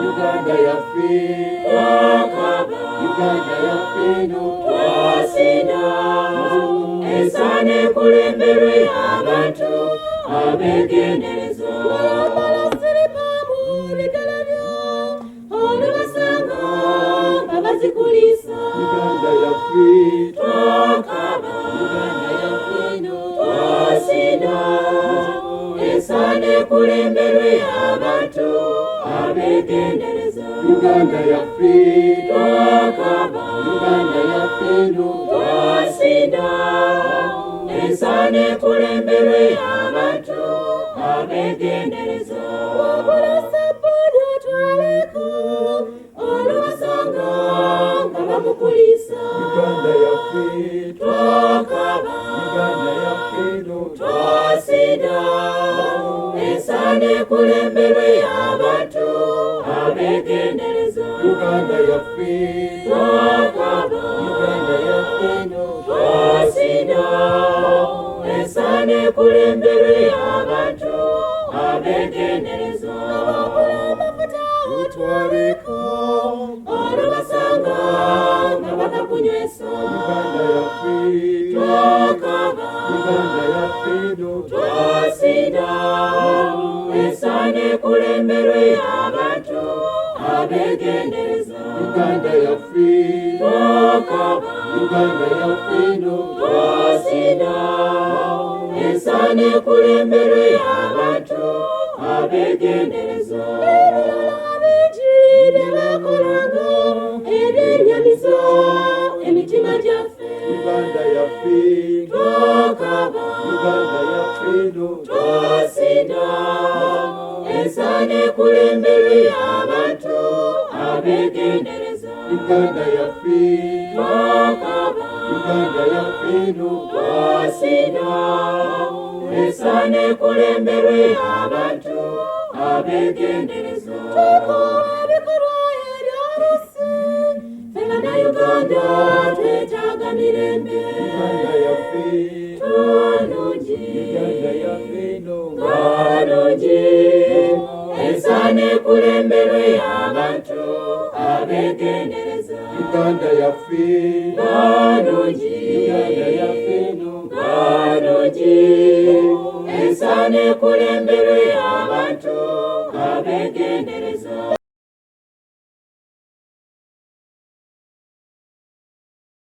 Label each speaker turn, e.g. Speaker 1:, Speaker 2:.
Speaker 1: Uganda yaffe twakaba, Uganda yaffe eno twasina. Esaana ekulemberwe abantu abeegendereza. Bambala siripa mu bigere byo, olubasanga nga bazikuliisa. Uganda yaffe twakaba, Uganda yaffe eno twasina. Esaana ekulemberwe abantu abeegendereza. Uganda yaffe twakaba, Uganda yaffe eno twasina. Esaana ekulemberwe abantu abeegendereza. Wabula Sabbuni otwaleko, olubasanga nga bamukuliisa. Uganda yaffe twakaba, Uganda yaffe eno twasina. Esaana ekulemberwe abantu abeegendereza. Uganda yaffe twakaba, Uganda yaffe eno twasina. Esaana ekulemberwe abantu abeegendereza. Amafuta otwaleko, olubasanga nga bakakunywesa. Uganda yaffe twakaba, Uganda yaffe eno twasina. Esaana ekulemberwe abantu abeegendereza. Uganda yaffe twakaba, Uganda yaffe eno twasina. Esaana ekulemberwe abantu abeegendereza. Ebirala bingi bye bakolanga ebyennyamiza emitima gyaffe. Uganda yaffe twakaba, Uganda yaffe eno twasina. Esaana ekulemberwe abantu abeegendereza. Uganda yaffe twakaba, Uganda yaffe eno twasina. Esaana ekulemberwe abantu abeegendereza. Tukola ebikolwa eby'olusi, ffe Bannayuganda twetaaga mirembe. Uganda yaffe tulungi, Uganda yaffe eno tulungi. Esaana ekulemberwe abantu abeegendereza. Uganda yaffe tulungi, Uganda yaffe eno tulungi. Esaana ekulemberwe abantu